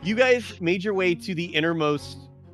You guys made your way to the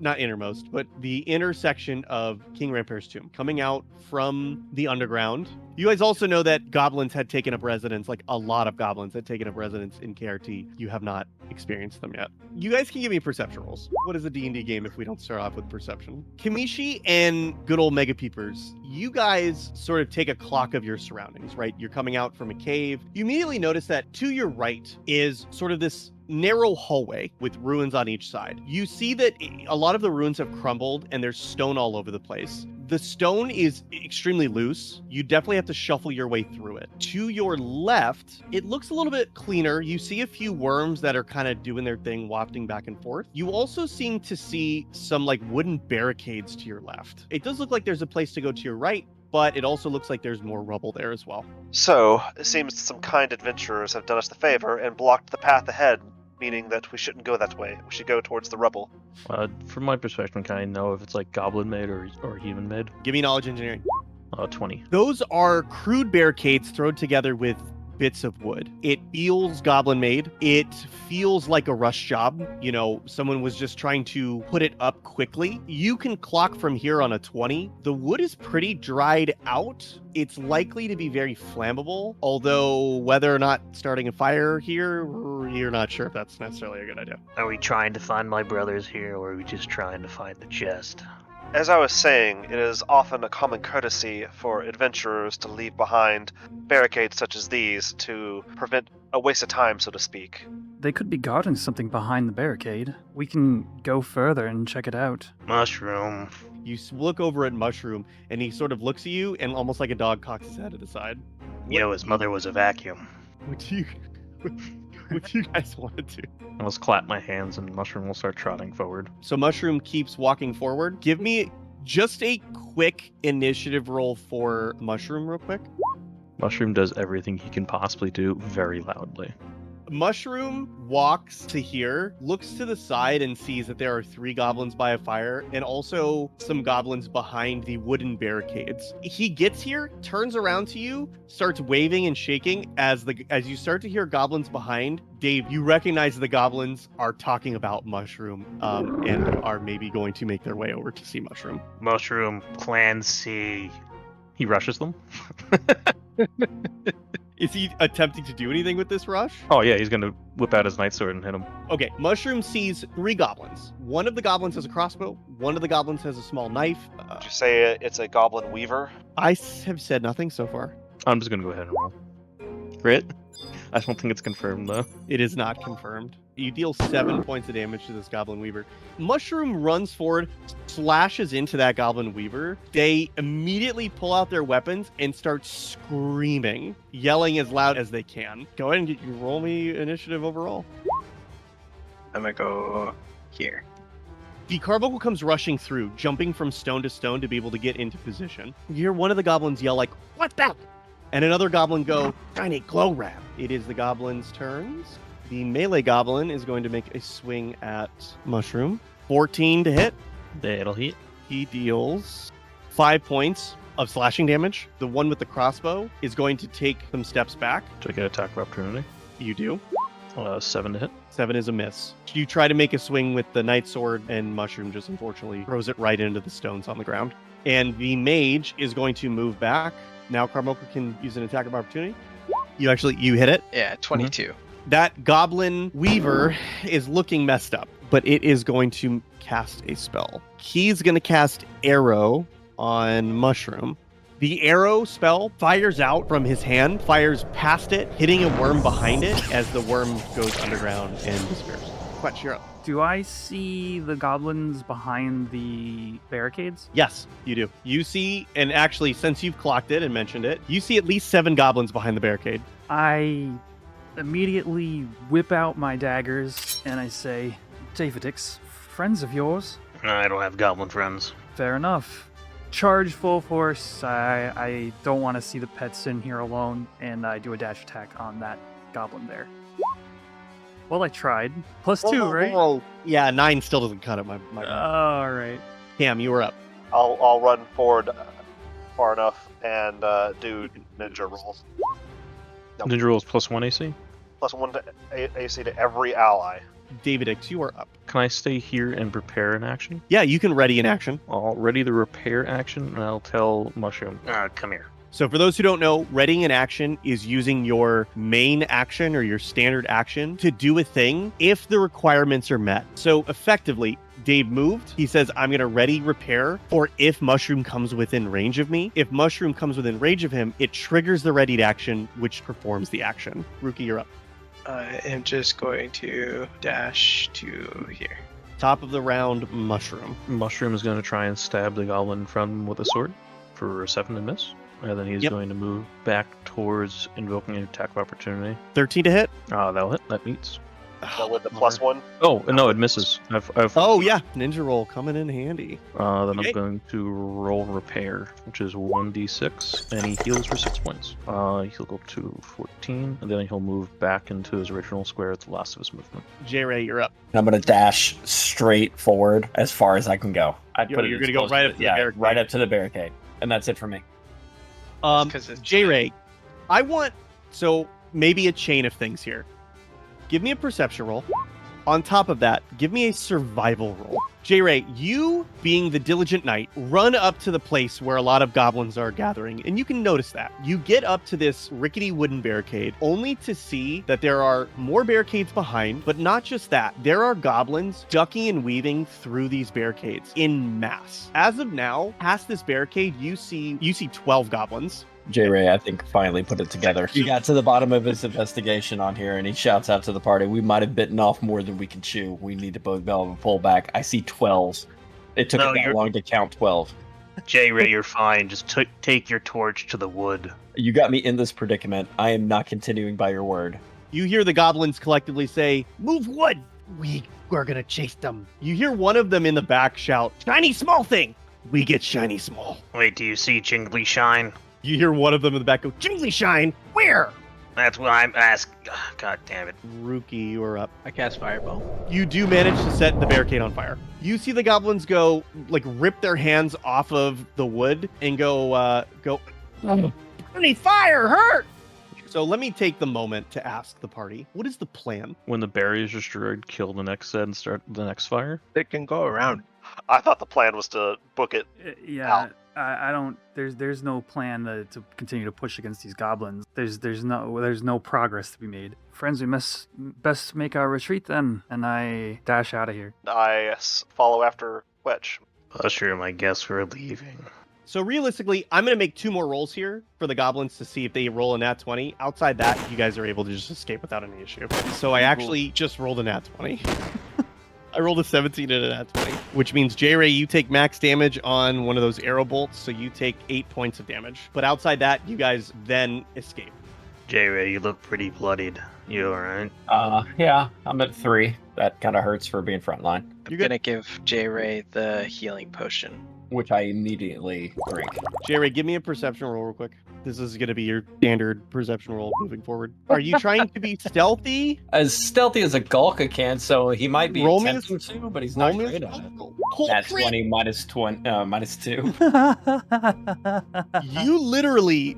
not innermost, but the intersection of King Ranperre's tomb, coming out from the underground. You guys also know that goblins had taken up residence, like a lot of goblins had taken up residence in KRT. You have not experienced them yet. You guys can give me perception rolls. What is a D&D game if we don't start off with perception? Kamishi and good old Mega Peepers, you guys sort of take a clock of your surroundings, right? You're coming out from a cave. You immediately notice that to your right is sort of this narrow hallway with ruins on each side. You see that a lot of the ruins have crumbled and there's stone all over the place. The stone is extremely loose. You definitely have to shuffle your way through it. To your left, it looks a little bit cleaner. You see a few worms that are kind of doing their thing, wafting back and forth. You also seem to see some like wooden barricades to your left. It does look like there's a place to go to your right, but it also looks like there's more rubble there as well. So, it seems some kind adventurers have done us the favor and blocked the path ahead, meaning that we shouldn't go that way. We should go towards the rubble. From my perspective, can I know if it's like goblin made or human made? Give me knowledge engineering. 20. Those are crude barricades thrown together with bits of wood. It feels goblin made. It feels like a rush job. You know, someone was just trying to put it up quickly. You can clock from here on a 20. The wood is pretty dried out. It's likely to be very flammable, although whether or not starting a fire here, you're not sure if that's necessarily a good idea. Are we trying to find my brothers here, or are we just trying to find the chest? As I was saying, it is often a common courtesy for adventurers to leave behind barricades such as these to prevent a waste of time, so to speak. They could be guarding something behind the barricade. We can go further and check it out. Mushroom. You look over at Mushroom, and he sort of looks at you, and almost like a dog cocks his head to the side. You know his mother was a vacuum. What do you guys want to do? I'll just clap my hands and Mushroom will start trotting forward. So Mushroom keeps walking forward. Give me just a quick initiative roll for Mushroom real quick. Mushroom does everything he can possibly do very loudly. Mushroom walks to here, looks to the side and sees that there are 3 goblins by a fire and also some goblins behind the wooden barricades. He gets here, turns around to you, starts waving and shaking as you start to hear goblins behind. Dave, you recognize the goblins are talking about Mushroom and are maybe going to make their way over to see Mushroom. Mushroom, Plan C. He rushes them. Is he attempting to do anything with this rush? Oh yeah, he's gonna whip out his nightsword and hit him. Okay, Mushroom sees 3 goblins. One of the goblins has a crossbow. One of the goblins has a small knife. Would you say it's a goblin weaver? I have said nothing so far. I'm just gonna go ahead and roll. Crit? I don't think it's confirmed though. It is not confirmed. You deal 7 points of damage to this Goblin Weaver. Mushroom runs forward, slashes into that Goblin Weaver. They immediately pull out their weapons and start screaming, yelling as loud as they can. Go ahead and roll me initiative overall. I'm gonna go here. The carbuncle comes rushing through, jumping from stone to stone to be able to get into position. You hear one of the goblins yell like, "What's that?" And another goblin go, "Tiny glow wrap." It is the goblins' turns. The melee goblin is going to make a swing at Mushroom. 14 to hit. That'll hit. He deals 5 points of slashing damage. The one with the crossbow is going to take some steps back. Do I get attack of opportunity? You do. 7 to hit. 7 is a miss. You try to make a swing with the night sword, and Mushroom just unfortunately throws it right into the stones on the ground. And the mage is going to move back. Now Carbuncle can use an attack of opportunity. You hit it. Yeah, 22. That Goblin Weaver is looking messed up, but it is going to cast a spell. He's going to cast Arrow on Mushroom. The arrow spell fires out from his hand, fires past it, hitting a worm behind it as the worm goes underground and disappears. Quetch, you're up. Do I see the goblins behind the barricades? Yes, you do. You see, and actually, since you've clocked it and mentioned it, you see at least 7 goblins behind the barricade. I immediately whip out my daggers and I say, "Davidix, friends of yours?" I don't have goblin friends. Fair enough. Charge full force. I don't want to see the pets in here alone, and I do a dash attack on that goblin there. Well, I tried. +2, right? Whoa. Yeah, 9 still doesn't cut it. My All right. Cam, you were up. I'll run forward far enough and do ninja rolls. Nope. Ninja rolls +1 AC? +1 to AC to every ally. David X, you are up. Can I stay here and prepare an action? Yeah, you can ready an action. I'll ready the repair action, and I'll tell Mushroom. Come here. So for those who don't know, readying an action is using your main action or your standard action to do a thing if the requirements are met. So effectively, Dave moved. He says, I'm going to ready repair for if Mushroom comes within range of me. If Mushroom comes within range of him, it triggers the readied action, which performs the action. Rookie, you're up. I am just going to dash to here. Top of the round, Mushroom. Mushroom is going to try and stab the goblin in front of him with a sword for a 7 to miss. And then he's Yep. going to move back towards invoking an attack of opportunity. 13 to hit. That'll hit. That meets. Now with the +1. Oh, no, it misses. Oh, yeah. Ninja roll coming in handy. Then Okay. I'm going to roll repair, which is 1d6, and he heals for 6 points. He'll go to 14, and then he'll move back into his original square at the last of his movement. J-Ray, you're up. I'm gonna dash straight forward as far as I can go. I'd You're it gonna as go close right to up to the yeah, barricade. right up to the barricade, and that's it for me. 'Cause it's- J-Ray, I want, so maybe a chain of things here. Give me a perception roll. On top of that, give me a survival roll. J-Ray, you, being the diligent knight, run up to the place where a lot of goblins are gathering, and you can notice that. You get up to this rickety wooden barricade, only to see that there are more barricades behind, but not just that. There are goblins ducking and weaving through these barricades in mass. As of now, past this barricade, you see 12 goblins. J-Ray, I think, finally put it together. He got to the bottom of his investigation on here, and he shouts out to the party, we might have bitten off more than we can chew. We need to be able to pull back. I see 12. It took No, it that you're- long to count 12. J-Ray, you're fine. Just take your torch to the wood. You got me in this predicament. I am not continuing by your word. You hear the goblins collectively say, "Move wood! We are gonna chase them." You hear one of them in the back shout, "Shiny small thing! We get shiny small." Wait, do you see Jingly Shine? You hear one of them in the back go, "Jingly shine! Where?" That's what I'm asking. God damn it. Rookie, you are up. I cast Fireball. You do manage to set the barricade on fire. You see the goblins go, rip their hands off of the wood and go, "Burning fire, hurt!" So let me take the moment to ask the party, what is the plan? When the barrier is destroyed, kill the next set and start the next fire. It can go around. I thought the plan was to book it. Yeah, I don't. There's no plan to continue to push against these goblins. There's no progress to be made. Friends, we must best make our retreat then, and I dash out of here. I follow after Wedge. Mushroom, I guess we're leaving. So realistically, I'm going to make 2 more rolls here for the goblins to see if they roll a nat 20. Outside that, you guys are able to just escape without any issue. So I actually just rolled a nat 20. I rolled a 17 and a nat 20, which means, J-Ray, you take max damage on one of those arrow bolts, so you take 8 points of damage. But outside that, you guys then escape. J-Ray, you look pretty bloodied. You alright? Yeah, I'm at 3. That kind of hurts for being frontline, I'm You're good. gonna give J-Ray the healing potion. which I immediately drink. J-Ray, give me a perception roll real quick. This is going to be your standard perception roll moving forward. Are you trying to be stealthy? As stealthy as a Gulka can, so he might be Roll me a- attempting to, but he's not Roll me great a- at it. Cool That's crit. 20 minus 2. You literally,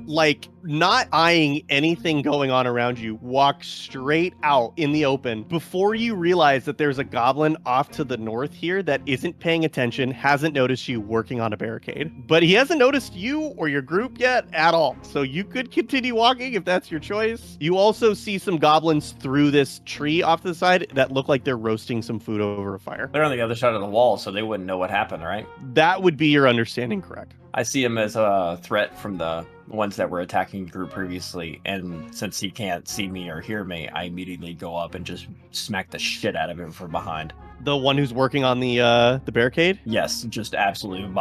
not eyeing anything going on around you, walk straight out in the open before you realize that there's a goblin off to the north here that isn't paying attention, hasn't noticed you working on a barricade. But he hasn't noticed you or your group yet at all. So you could continue walking if that's your choice. You also see some goblins through this tree off to the side that look like they're roasting some food over a fire. They're on the other side of the wall, so they wouldn't know what happened, right? That would be your understanding, correct? I see him as a threat from the ones that were attacking the group previously, and since he can't see me or hear me, I immediately go up and just smack the shit out of him from behind. The one who's working on the barricade? Yes, just absolutely,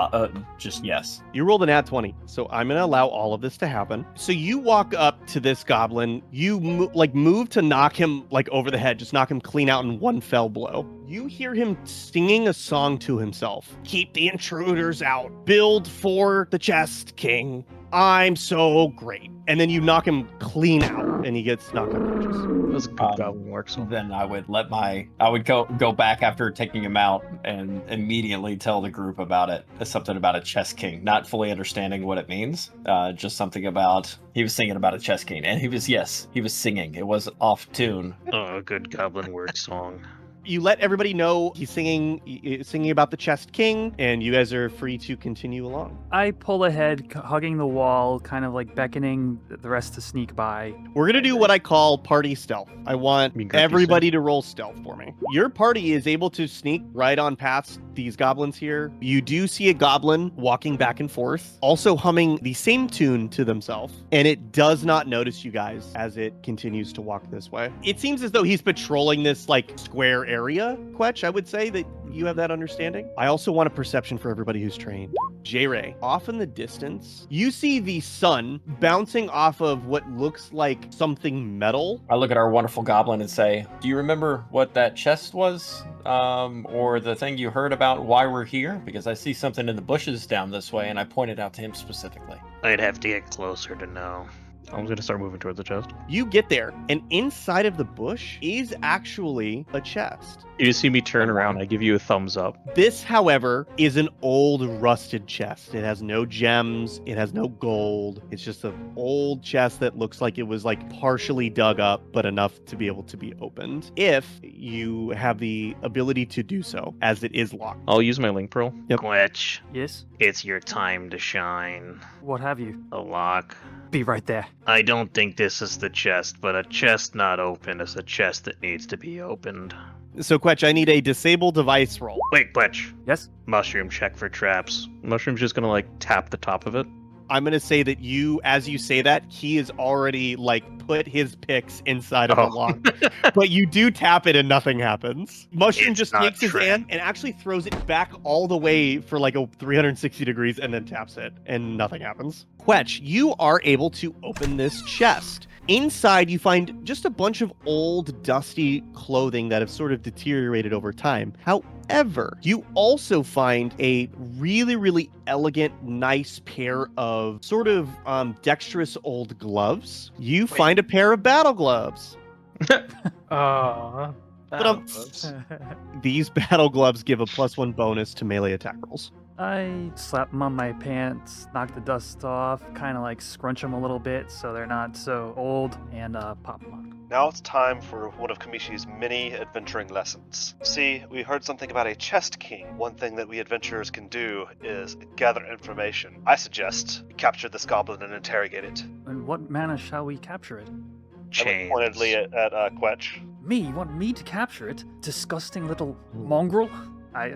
just yes. You rolled an nat 20, so I'm going to allow all of this to happen. So you walk up to this goblin, you move to knock him over the head, just knock him clean out in one fell blow. You hear him singing a song to himself. Keep the intruders out. Build for the chest king. I'm so great. And then you knock him clean out, and he gets knocked unconscious. That was a good goblin work. So Then I would go back after taking him out and immediately tell the group about it. Something about a chest king, not fully understanding what it means. Just something about he was singing about a chest king, and he was singing. It was off tune. Oh, a good goblin word song. You let everybody know he's singing about the Chest King, and you guys are free to continue along. I pull ahead, hugging the wall, kind of like beckoning the rest to sneak by. We're gonna do what I call party stealth. I want You mean Gertie everybody to roll stealth for me. Your party is able to sneak right on past these goblins here. You do see a goblin walking back and forth, also humming the same tune to themselves, and it does not notice you guys as it continues to walk this way. It seems as though he's patrolling this like square area, Quetch. I would say that you have that understanding. I also want a perception for everybody who's trained. J-Ray, off in the distance, you see the sun bouncing off of what looks like something metal. I look at our wonderful goblin and say, do you remember what that chest was? Or the thing you heard about why we're here? Because I see something in the bushes down this way, and I pointed out to him specifically. I'd have to get closer to know. I was going to start moving towards the chest. You get there, and inside of the bush is actually a chest. You just see me turn around. I give you a thumbs up. This, however, is an old rusted chest. It has no gems. It has no gold. It's just an old chest that looks like it was like partially dug up, but enough to be able to be opened if you have the ability to do so, as it is locked. I'll use my link pearl. Yep. Quetch, Yes? it's your time to shine. What have you? A lock. Be right there. I don't think this is the chest, but a chest not open is a chest that needs to be opened. So, Quetch, I need a disable device roll. Wait, Quetch. Yes? Mushroom check for traps. Mushroom's just going to like tap the top of it. I'm going to say that as you say that, he has already like put his picks inside of the lock. But you do tap it and nothing happens. Mushroom It's just not takes his trap. hand and actually throws it back all the way for like a 360 degrees and then taps it and nothing happens. Quetch, you are able to open this chest. Inside, you find just a bunch of old, dusty clothing that have sort of deteriorated over time. However, you also find a really, really elegant, nice pair of sort of dexterous old gloves. You find a pair of battle gloves. Aw. These battle gloves give a +1 bonus to melee attack rolls. I slap them on my pants, knock the dust off, kind of like scrunch them a little bit so they're not so old, and pop them on. Now it's time for one of Kamishi's many adventuring lessons. See, we heard something about a chest king. One thing that we adventurers can do is gather information. I suggest we capture this goblin and interrogate it. In what manner shall we capture it? I look Chains. pointedly at Quetch. Me? You want me to capture it? Disgusting little mongrel? I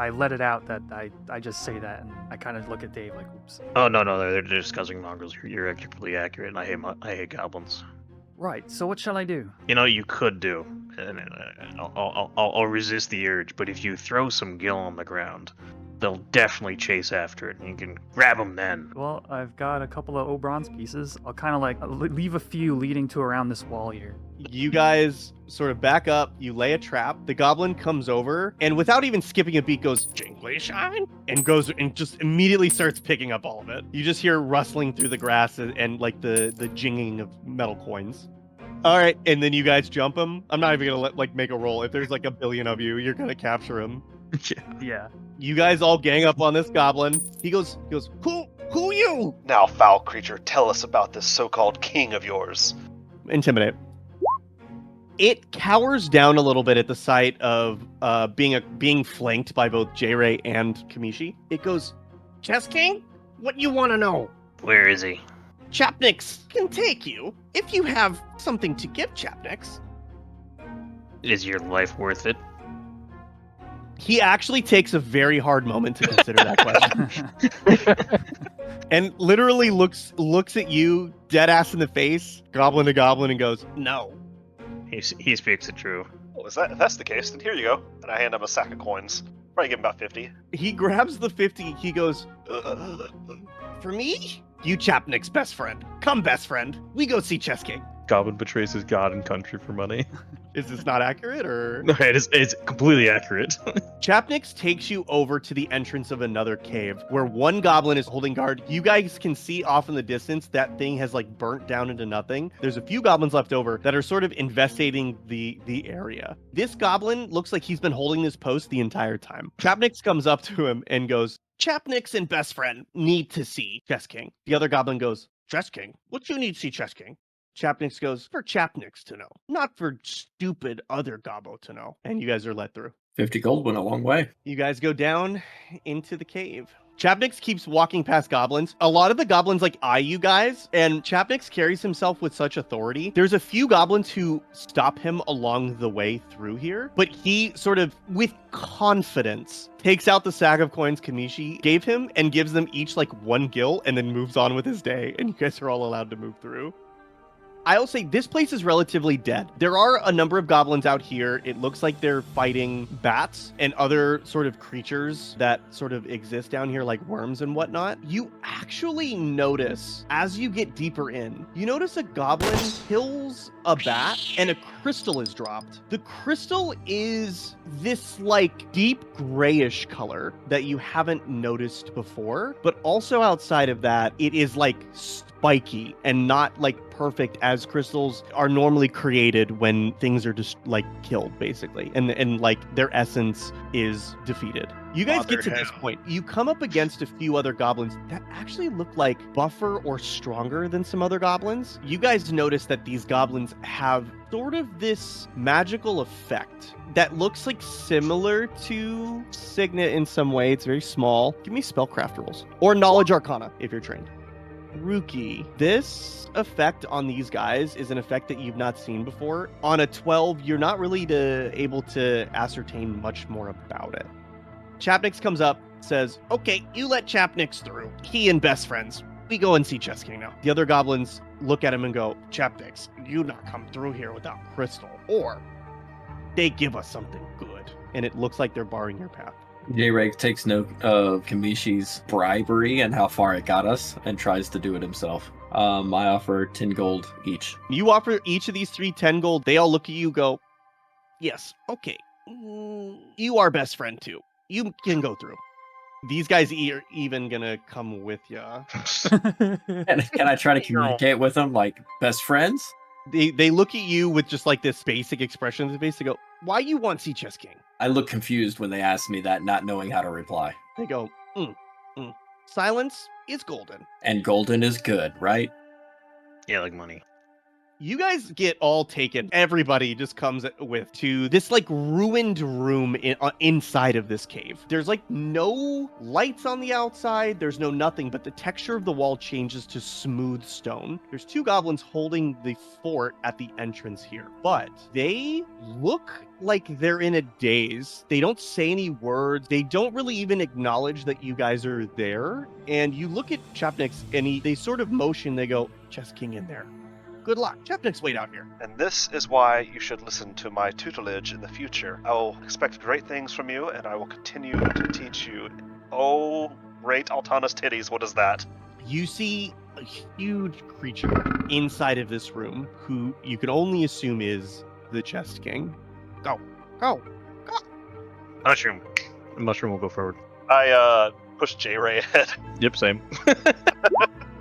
let it out that I just say that, and I kind of look at Dave like, oops. Oh, no, they're discussing mongrels. You're completely accurate, and I hate goblins. Right, so what shall I do? You know, you could do, and I'll resist the urge, but if you throw some gil on the ground, they'll definitely chase after it, and you can grab them then. Well, I've got a couple of bronze pieces. I'll kind of like leave a few leading to around this wall here. You guys sort of back up, you lay a trap, the goblin comes over, and without even skipping a beat goes, "Jingly shine," and goes and just immediately starts picking up all of it. You just hear rustling through the grass and like the jinging of metal coins. All right, and then you guys jump him. I'm not even gonna make a roll. If there's like a billion of you, you're gonna capture him. Yeah. You guys all gang up on this goblin. He goes, who you? Now, foul creature, tell us about this so-called king of yours. Intimidate. It cowers down a little bit at the sight of being flanked by both J-Ray and Kamishi. It goes, Chess King? What you want to know? Where is he? Chapnix can take you if you have something to give Chapnix. Is your life worth it? He actually takes a very hard moment to consider that question. And literally looks at you dead ass in the face, goblin to goblin, and goes, no. He speaks it true. Well, if that's the case, then here you go. And I hand him a sack of coins. Probably give him about 50. He grabs the 50. He goes, for me? You Chapnick's best friend. Come, best friend. We go see Chess King. Goblin betrays his god and country for money. Is this not accurate, or? No, it's completely accurate. Chapnix takes you over to the entrance of another cave where one goblin is holding guard. You guys can see off in the distance that thing has like burnt down into nothing. There's a few goblins left over that are sort of investigating the area. This goblin looks like he's been holding this post the entire time. Chapnix comes up to him and goes, Chapnix and best friend need to see Chess King. The other goblin goes, Chess King? What you need to see Chess King? Chapniks goes, for Chapniks to know, not for stupid other gobbo to know. And you guys are let through. 50 gold went a long way. You guys go down into the cave. Chapniks keeps walking past goblins. A lot of the goblins like eye you guys, and Chapniks carries himself with such authority. There's a few goblins who stop him along the way through here, but he sort of, with confidence, takes out the sack of coins Kamishi gave him and gives them each like 1 gil and then moves on with his day, and you guys are all allowed to move through. I'll say this place is relatively dead. There are a number of goblins out here. It looks like they're fighting bats and other sort of creatures that sort of exist down here, like worms and whatnot. You actually notice, as you get deeper in, you notice a goblin kills a bat and a crystal is dropped. The crystal is this like deep grayish color that you haven't noticed before, but also outside of that, it is like spiky and not like perfect as crystals are normally created when things are just like killed basically, and like their essence is defeated. You guys get to this point. You come up against a few other goblins that actually look like buffer or stronger than some other goblins. You guys notice that these goblins have sort of this magical effect that looks like similar to Signet in some way. It's very small. Give me spellcraft rolls or knowledge arcana if you're trained. Rookie. This effect on these guys is an effect that you've not seen before. On a 12, you're not really able to ascertain much more about it. Chapniks comes up, says, okay, you let Chapniks through. He and best friends. We go and see Chess King now. The other goblins look at him and go, Chapniks, you not come through here without crystal, or they give us something good. And it looks like they're barring your path. J-Ray takes note of Kamishi's bribery and how far it got us and tries to do it himself. I offer 10 gold each. You offer each of these 3 10 gold. They all look at you, go, yes, okay. You are best friend too. You can go through. These guys are even gonna come with ya. Can I try to communicate with them like best friends? They look at you with just like this basic expression. They basically go, why you want to see Chess King? I look confused when they ask me that, not knowing how to reply. They go, silence is golden. And golden is good, right? Yeah, like money. You guys get all taken. Everybody just comes with to this like ruined room inside of this cave. There's like no lights on the outside. There's no nothing, but the texture of the wall changes to smooth stone. There's 2 goblins holding the fort at the entrance here, but they look like they're in a daze. They don't say any words. They don't really even acknowledge that you guys are there. And you look at Chapniks and they sort of motion. They go, Chess King in there. Good luck. Chapniks wait out here. And this is why you should listen to my tutelage in the future. I will expect great things from you, and I will continue to teach you. Oh, great Altana's titties, what is that? You see a huge creature inside of this room who you can only assume is the Chest King. Go. Mushroom. The mushroom will go forward. I push J-Ray ahead. Yep, same.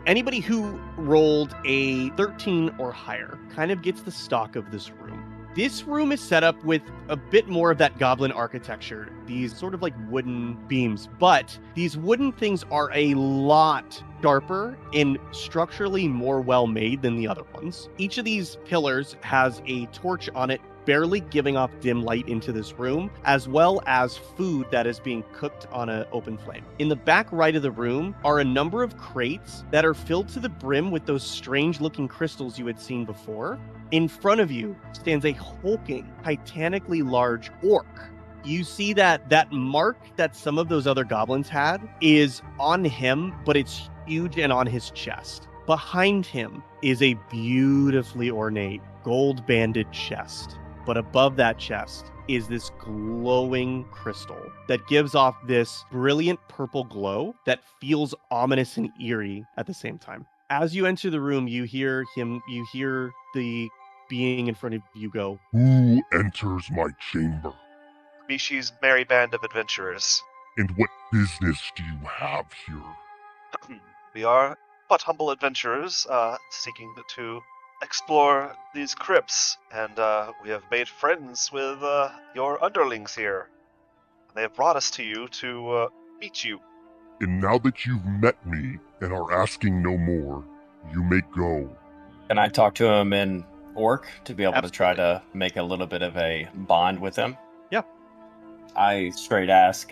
Anybody who rolled a 13 or higher kind of gets the stock of this room. This room is set up with a bit more of that goblin architecture, these sort of like wooden beams, but these wooden things are a lot sharper and structurally more well made than the other ones. Each of these pillars has a torch on it, barely giving off dim light into this room, as well as food that is being cooked on an open flame. In the back right of the room are a number of crates that are filled to the brim with those strange looking crystals you had seen before. In front of you stands a hulking, titanically large orc. You see that mark that some of those other goblins had is on him, but it's huge and on his chest. Behind him is a beautifully ornate gold-banded chest. But above that chest is this glowing crystal that gives off this brilliant purple glow that feels ominous and eerie at the same time. As you enter the room, you hear the being in front of you go, Who enters my chamber? Mishi's merry band of adventurers. And what business do you have here? We are but humble adventurers, seeking to explore these crypts, and we have made friends with your underlings here. They have brought us to you to meet you. And now that you've met me and are asking no more, you may go. Can I talk to him in Orc to be able to try to make a little bit of a bond with him? Yeah. I straight ask,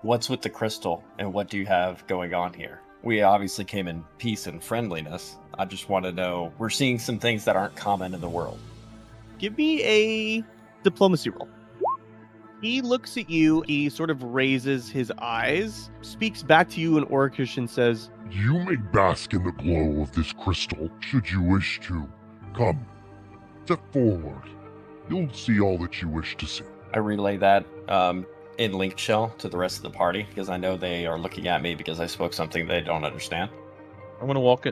what's with the crystal and what do you have going on here? We obviously came in peace and friendliness. I just want to know, we're seeing some things that aren't common in the world. Give me a diplomacy roll. He looks at you, he sort of raises his eyes, speaks back to you in Orcish and says, You may bask in the glow of this crystal, should you wish to. Come, step forward. You'll see all that you wish to see. I relay that in linked shell to the rest of the party because I know they are looking at me because I spoke something they don't understand. I'm gonna walk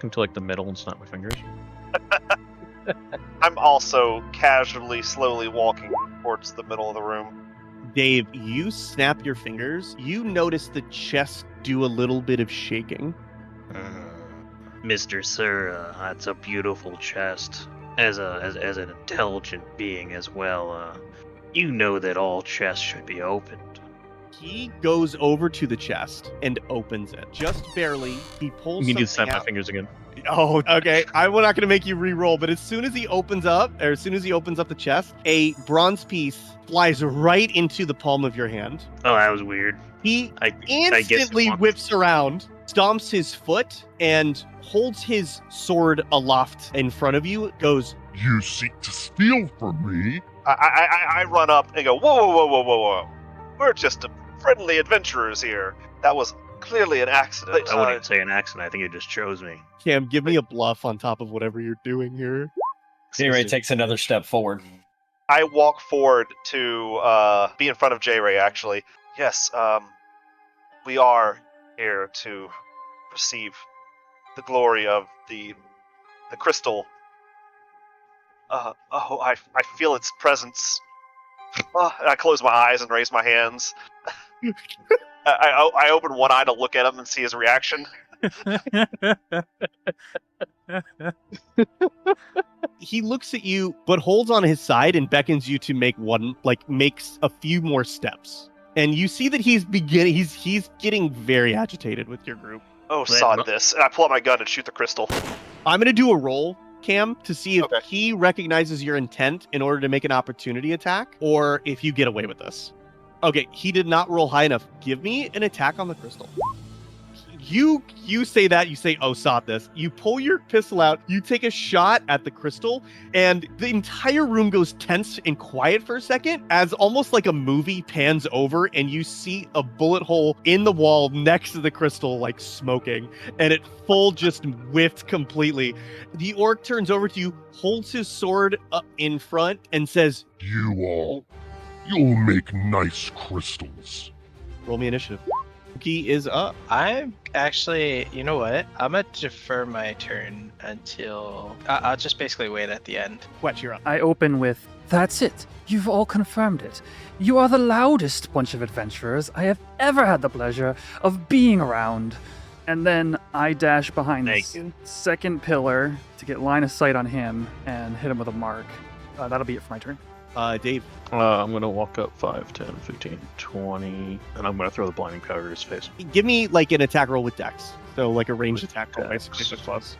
into like the middle and snap my fingers. I'm also casually, slowly walking towards the middle of the room. Dave, you snap your fingers. You notice the chest do a little bit of shaking. Mr. Sir, that's a beautiful chest. As an intelligent being as well, you know that all chests should be opened. He goes over to the chest and opens it. Just barely. He pulls You need to something snap my out. fingers again. Oh, okay. I'm not going to make you re-roll, but as soon as he opens up the chest, a bronze piece flies right into the palm of your hand. Oh, that was weird. He I guess instantly it wants- whips around, stomps his foot, and holds his sword aloft in front of you. Goes, You seek to steal from me? I run up and go, whoa. We're just friendly adventurers here. That was clearly an accident. I wouldn't even say an accident. I think it just chose me. Cam, give me a bluff on top of whatever you're doing here. J-Ray takes another step forward. I walk forward to be in front of J-Ray, actually. Yes, we are here to receive the glory of the crystal. I feel its presence. And I close my eyes and raise my hands. I open one eye to look at him and see his reaction. He looks at you, but holds on his side and beckons you to makes a few more steps. And you see that he's getting very agitated with your group. Oh, sod this. And I pull out my gun and shoot the crystal. I'm going to do a roll, Cam, to see if Okay. he recognizes your intent in order to make an opportunity attack, or if you get away with this. Okay, he did not roll high enough. Give me an attack on the crystal. You say that, you say, oh, sod this. You pull your pistol out, you take a shot at the crystal, and the entire room goes tense and quiet for a second as almost like a movie pans over and you see a bullet hole in the wall next to the crystal, like smoking, and it full just whiffed completely. The orc turns over to you, holds his sword up in front, and says, You'll make nice crystals. roll me initiative. Key is up. I'm actually, you know what? I'm gonna defer my turn until I'll just basically wait at the end. Quetch, you're up. I open with, "That's it. You've all confirmed it. You are the loudest bunch of adventurers I have ever had the pleasure of being around." And then I dash behind Thank this you. second pillar to get line of sight on him and hit him with a mark. That'll be it for my turn. Dave. I'm going to walk up 5, 10, 15, 20, and I'm going to throw the blinding powder at his face. Give me like an attack roll with Dex. So like a ranged attack roll, Dex. basically. Plus.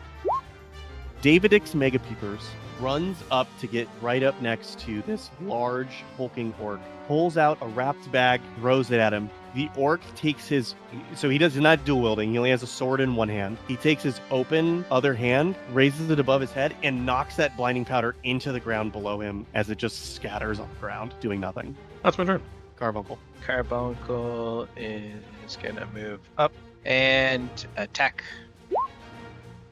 Davidix Mega Peepers runs up to get right up next to this large hulking orc, pulls out a wrapped bag, throws it at him. The orc takes so he does not dual wielding, he only has a sword in one hand. He takes his open other hand, raises it above his head, and knocks that blinding powder into the ground below him as it just scatters on the ground, doing nothing. That's my turn. Carbuncle. Carbuncle is gonna move up and attack.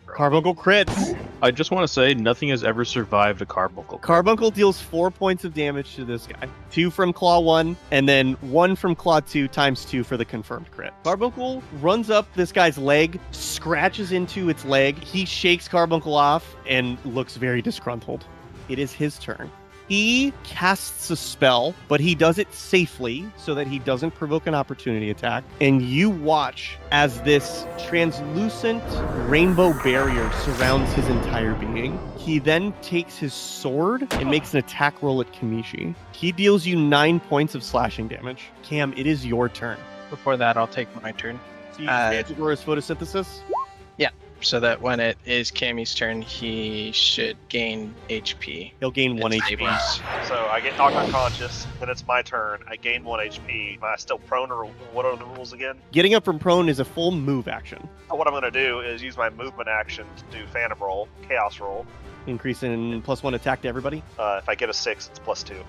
Carbuncle crits. I just want to say nothing has ever survived a carbuncle. Carbuncle deals 4 points of damage to this guy. 2 from Claw 1, and then 1 from Claw 2 times 2 for the confirmed crit. Carbuncle runs up this guy's leg, scratches into its leg. He shakes Carbuncle off and looks very disgruntled. It is his turn. He casts a spell, but he does it safely so that he doesn't provoke an opportunity attack. And you watch as this translucent rainbow barrier surrounds his entire being. He then takes his sword and makes an attack roll at Kamishi. He deals you 9 points of slashing damage. Cam, it is your turn. Before that, I'll take my turn. So you Agora's photosynthesis? Yeah. so that when it is Cammy's turn, he should gain HP. He'll gain 1 It's HP. tables. So I get knocked unconscious, then it's my turn. I gain 1 HP. Am I still prone, or what are the rules again? Getting up from prone is a full move action. So what I'm going to do is use my movement action to do Phantom Roll, Chaos Roll. Increase in +1 attack to everybody. If I get a 6, it's +2.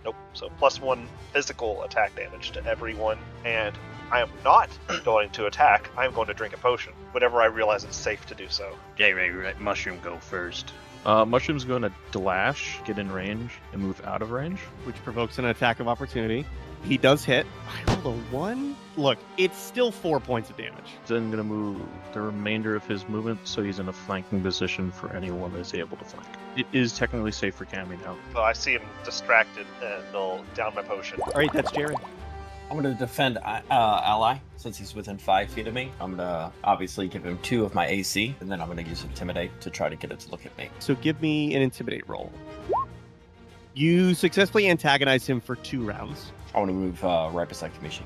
Nope. So +1 physical attack damage to everyone, and I am not going to attack. I am going to drink a potion whenever I realize it's safe to do so. Right. Mushroom go first. Mushroom's going to dash, get in range, and move out of range. Which provokes an attack of opportunity. He does hit. I rolled a 1. Look, it's still 4 points of damage. Then going to move the remainder of his movement, so he's in a flanking position for anyone that's able to flank. It is technically safe for Cammy now. So I see him distracted, and I'll down my potion. All right, that's Jerry. I'm going to defend ally since he's within 5 feet of me. I'm going to obviously give him 2 of my AC, and then I'm going to use Intimidate to try to get it to look at me. So give me an Intimidate roll. You successfully antagonize him for 2 rounds. I want to move right beside Kamishi.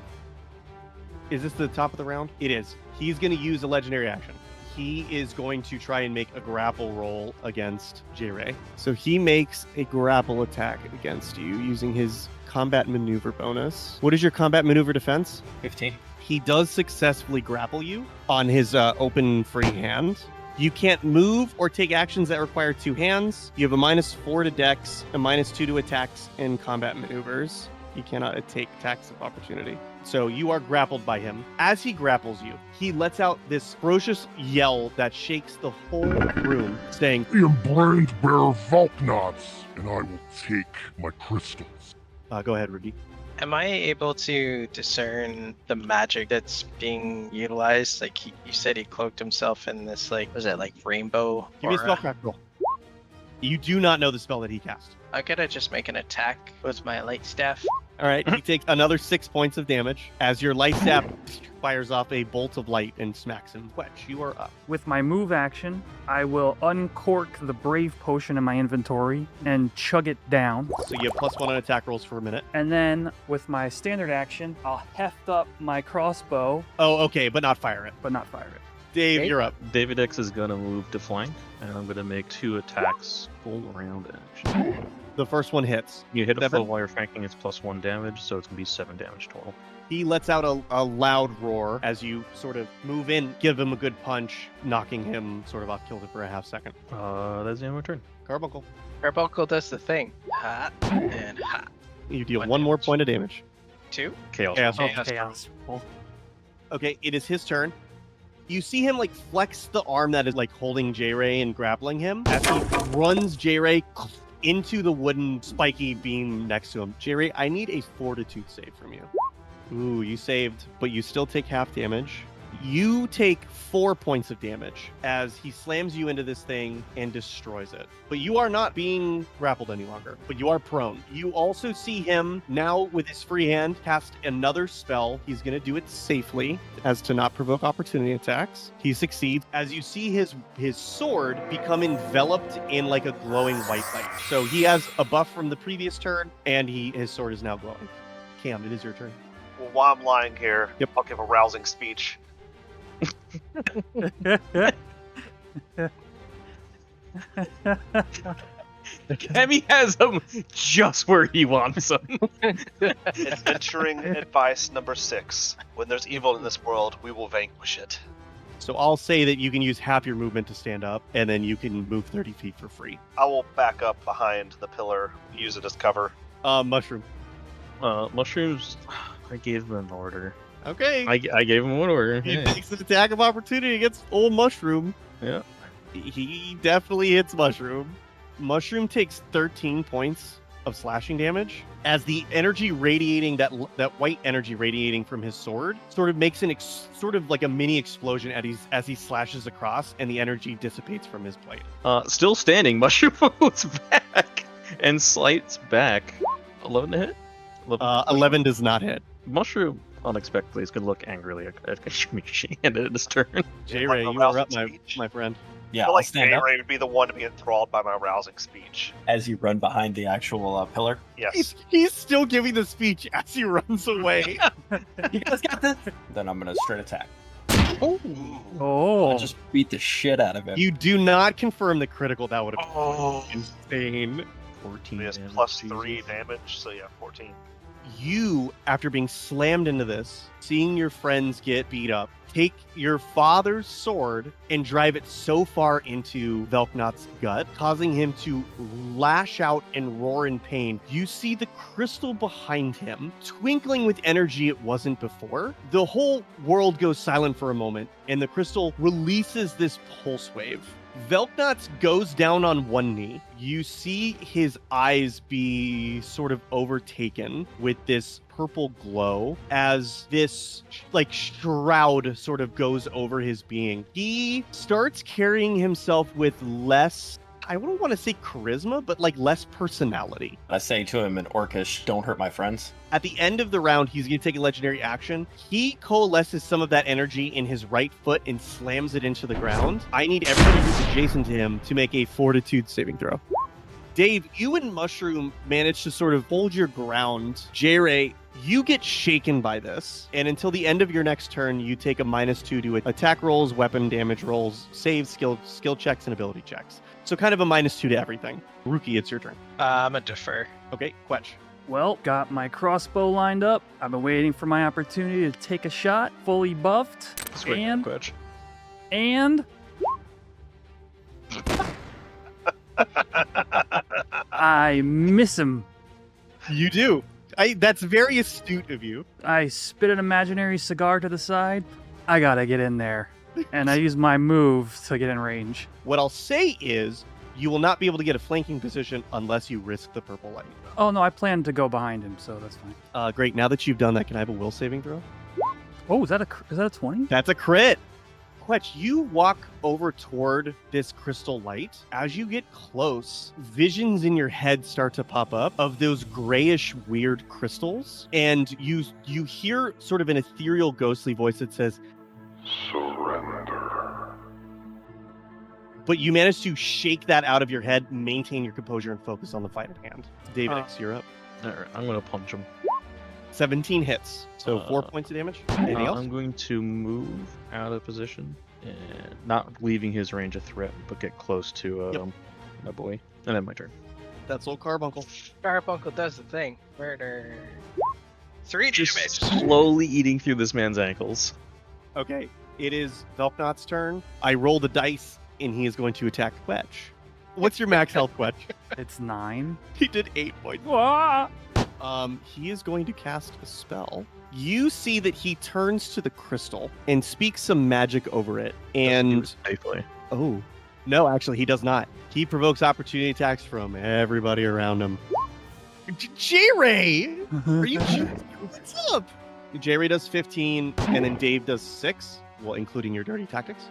Is this the top of the round? It is. He's going to use a legendary action. He is going to try and make a grapple roll against J-Ray. So he makes a grapple attack against you using his combat maneuver bonus. What is your combat maneuver defense? 15. He does successfully grapple you on his open free hand. You can't move or take actions that require 2 hands. You have a -4 to dex, a -2 to attacks and combat maneuvers. You cannot take attacks of opportunity. So you are grappled by him. As he grapples you, he lets out this ferocious yell that shakes the whole room, saying, I am Brand Bearer Velknuts, and I will take my crystals. go ahead, Rudy. Am I able to discern the magic that's being utilized? Like you said, he cloaked himself in this, like, was it like rainbow? Give me a aura? spellcraft roll. You do not know the spell that he cast. I'm gonna just make an attack with my light staff. All right, he takes another 6 points of damage as your light staff fires off a bolt of light and smacks him. Quetch, you are up. With my move action, I will uncork the Brave Potion in my inventory and chug it down. So you have +1 on attack rolls for a minute. And then with my standard action, I'll heft up my crossbow, Oh, okay, but not fire it. but not fire it. Dave, Okay. you're up. David X is going to move to flank, and I'm going to make 2 attacks full round action. The first one hits. You hit a 7. full while you're flanking, it's +1 damage, so it's going to be 7 damage total. He lets out a loud roar as you sort of move in, give him a good punch, knocking him sort of off kilter for a half second. That's the end of my turn. Carbuncle, Carbuncle does the thing. Hot and hot. you deal 1 1 more damage. point of damage. 2. Chaos. Chaos. Oh, Chaos. chaos. Well, Okay, it is his turn. You see him like flex the arm that is like holding J-Ray and grappling him as he runs J-Ray into the wooden spiky beam next to him. J-Ray, I need a fortitude save from you. Ooh, you saved, but you still take half damage. You take 4 points of damage as he slams you into this thing and destroys it. But you are not being grappled any longer, but you are prone. You also see him now with his free hand cast another spell. He's going to do it safely as to not provoke opportunity attacks. He succeeds as you see his sword become enveloped in like a glowing white light. So he has a buff from the previous turn and his sword is now glowing. Cam, it is your turn. Well, while I'm lying here, Yep. I'll give a rousing speech. Cammy has him just where he wants him. Adventuring advice number 6. When there's evil in this world, we will vanquish it. So I'll say that you can use half your movement to stand up, and then you can move 30 feet for free. I will back up behind the pillar, use it as cover. Mushroom. Mushrooms, I gave him an order. Okay. I gave him an order. He Yeah. takes an attack of opportunity against old Mushroom. Yeah. He definitely hits Mushroom. Mushroom takes 13 points of slashing damage as the energy radiating, that white energy radiating from his sword sort of makes sort of like a mini explosion as he slashes across, and the energy dissipates from his blade. Still standing, Mushroom moves back and slides back. 11 to hit? 11 does not hit. Mushroom unexpectedly is going to look angrily at Kashmishi and at his turn. J-Ray, Like a you are up, rousing speech. my friend. Yeah, I feel I'll like stand up Ray would be the one to be enthralled by my rousing speech. as you run behind the actual pillar. Yes. He's still giving the speech as he runs away. You guys got this. Then I'm going to straight attack. Oh, I just beat the shit out of him. You do not confirm the critical. That would have Oh. been insane. 14 He has damage. plus Jesus. 3 damage, so yeah, 14. You, after being slammed into this, seeing your friends get beat up, take your father's sword and drive it so far into Velknuts' gut, causing him to lash out and roar in pain. You see the crystal behind him twinkling with energy it wasn't before. The whole world goes silent for a moment, and the crystal releases this pulse wave. Velknuts goes down on one knee. You see his eyes be sort of overtaken with this purple glow as this like shroud sort of goes over his being. He starts carrying himself with less, I wouldn't want to say charisma, but like less personality. I say to him in Orcish, "Don't hurt my friends." At the end of the round, he's going to take a legendary action. He coalesces some of that energy in his right foot and slams it into the ground. I need everybody who's adjacent to him to make a fortitude saving throw. Dave, you and Mushroom manage to sort of hold your ground. J-Ray, you get shaken by this, and until the end of your next turn, you take a -2 to attack rolls, weapon damage rolls, saves, skill checks, and ability checks. So kind of a -2 to everything. Rookie, it's your turn. I'm a defer. Okay, Quetch. well, got my crossbow lined up. I've been waiting for my opportunity to take a shot, fully buffed, Sweet, and Quetch. I miss him. You do. That's very astute of you. I spit an imaginary cigar to the side. I gotta get in there. And I use my move to get in range. What I'll say is, you will not be able to get a flanking position unless you risk the purple light. Oh no, I plan to go behind him, so that's fine. Great. Now that you've done that, can I have a will saving throw? Oh, is that a 20? That's a crit. Quetch, you walk over toward this crystal light. As you get close, visions in your head start to pop up of those grayish, weird crystals, and you hear sort of an ethereal, ghostly voice that says, Surrender. but you manage to shake that out of your head, maintain your composure, and focus on the fight at hand. David X, you're up. All right, I'm going to punch him. 17 hits, so 4 points of damage. Anything else? I'm going to move out of position and not leaving his range of threat, but get close to my boy. And then my turn. That's old Carbuncle. Carbuncle does the thing. Murder. 3 Just damage. slowly eating through this man's ankles. Okay, it is Velknot's turn. I roll the dice, and he is going to attack Quetch. What's your max health, Quetch? It's 9. He did 8 points. Ah! He is going to cast a spell. You see that he turns to the crystal and speaks some magic over it. And Safely. oh, no, actually, he does not. He provokes opportunity attacks from everybody around him. J-Ray, are you? What's up? J-Ray does 15, and then Dave does 6. Well, including your dirty tactics.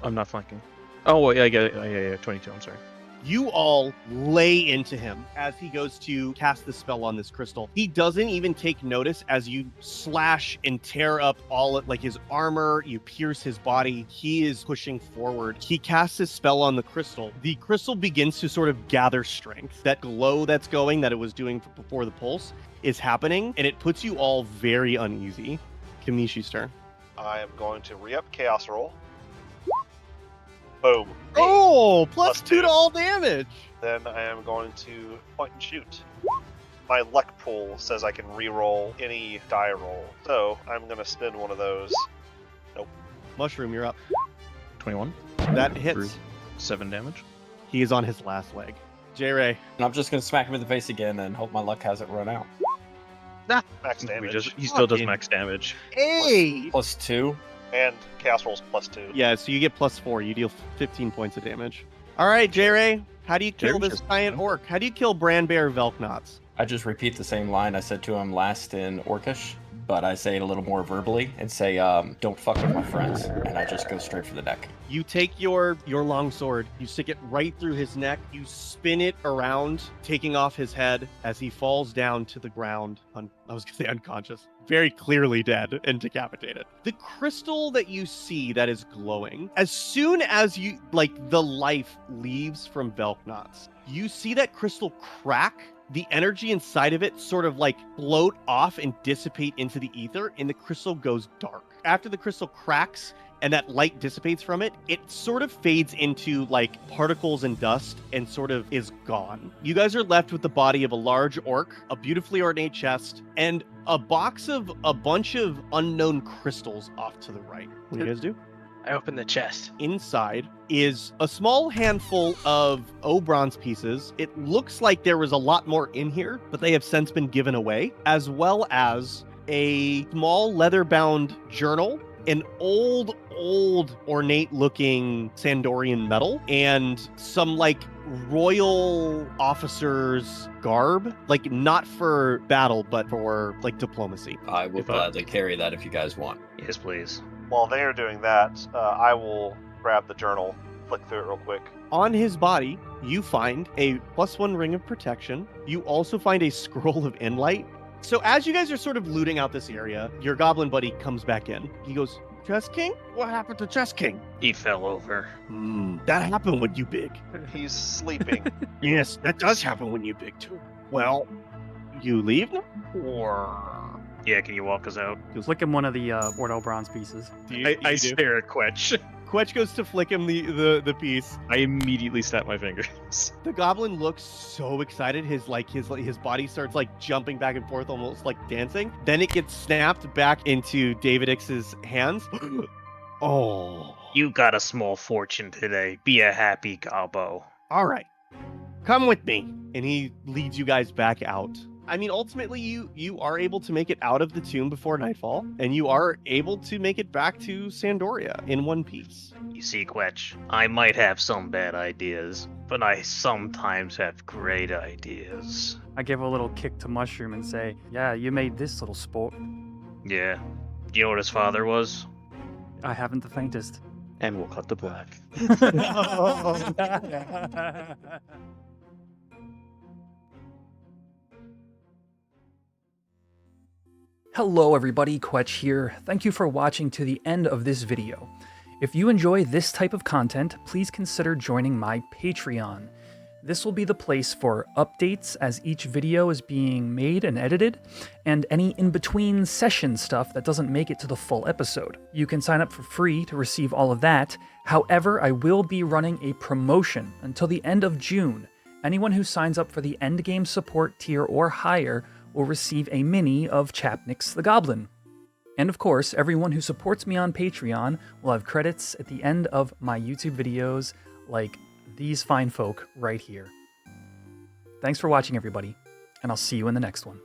I'm not flanking. Oh, well, yeah, I get it. Yeah, 22. I'm sorry. You all lay into him as he goes to cast the spell on this crystal. He doesn't even take notice as you slash and tear up all of, like his armor, you pierce his body. He is pushing forward. He casts his spell on the crystal. The crystal begins to sort of gather strength. That glow that's going that it was doing before the pulse is happening, and it puts you all very uneasy. Kamishi's turn. I am going to re-up Chaos Roll. Boom. Oh, plus Plus 2 2. to all damage. Then I am going to point and shoot. My luck pool says I can re-roll any die roll, so I'm going to spend one of those. Mushroom, you're up. 21. That For hits. 7 damage. He is on his last leg. J-Ray. And I'm just gonna smack him in the face again and hope my luck hasn't run out. Max damage. He still does Fucking- max damage. Hey! +2. And Chaos Roll's +2. Yeah, so you get +4. You deal 15 points of damage. All right, J-Ray. How do you kill J-Ray's this just- giant orc? How do you kill Ranperre Velknuts? I just repeat the same line I said to him last in Orcish, but I say it a little more verbally and say, "Don't fuck with my friends," and I just go straight for the neck. You take your long sword, you stick it right through his neck, you spin it around, taking off his head as he falls down to the ground. I was going to say unconscious. Very clearly dead and decapitated. The crystal that you see that is glowing, as soon as the life leaves from Velknuts, you see that crystal crack. The energy inside of it sort of float off and dissipate into the ether, and the crystal goes dark. After the crystal cracks, and that light dissipates from it, it sort of fades into like particles and dust and sort of is gone. You guys are left with the body of a large orc, a beautifully ornate chest, and a box of a bunch of unknown crystals off to the right. What do you guys do? I open the chest. Inside is a small handful of bronze pieces. It looks like there was a lot more in here, but they have since been given away, as well as a small leather-bound journal, an old ornate-looking Sandorian medal, and some like royal officers' garb, like not for battle, but for like diplomacy. I will If I- gladly carry that if you guys want. Yes, please. While they are doing that, I will grab the journal, flick through it real quick. On his body, you find a +1 ring of protection. You also find a scroll of inlight. So as you guys are sort of looting out this area, your goblin buddy comes back in. He goes, Chess King? What happened to Chess King? He fell over. That happened when you big. He's sleeping. Yes, that does happen when you big too. Well, you leave now? Or... Yeah, can you walk us out? Flick him one of the Ordell bronze pieces. I stare at Quetch. Quetch goes to flick him the piece. I immediately snap my fingers. The goblin looks so excited. His body starts like jumping back and forth, almost like dancing. Then it gets snapped back into David X's hands. Oh. You got a small fortune today. Be a happy gobbo. All right. Come with me. And he leads you guys back out. I mean, ultimately, you are able to make it out of the tomb before nightfall, and you are able to make it back to Sandoria in one piece. You see, Quetch, I might have some bad ideas, but I sometimes have great ideas. I give a little kick to Mushroom and say, yeah, you made this little sport. Yeah. Do you know what his father was? I haven't the faintest. And we'll cut the black. Hello everybody, Quetch here. Thank you for watching to the end of this video. If you enjoy this type of content, please consider joining my Patreon. This will be the place for updates as each video is being made and edited, and any in-between session stuff that doesn't make it to the full episode. You can sign up for free to receive all of that. However, I will be running a promotion until the end of June. Anyone who signs up for the endgame support tier or higher will receive a mini of Chapnix the Goblin. And of course, everyone who supports me on Patreon will have credits at the end of my YouTube videos, like these fine folk right here. Thanks for watching, everybody, and I'll see you in the next one.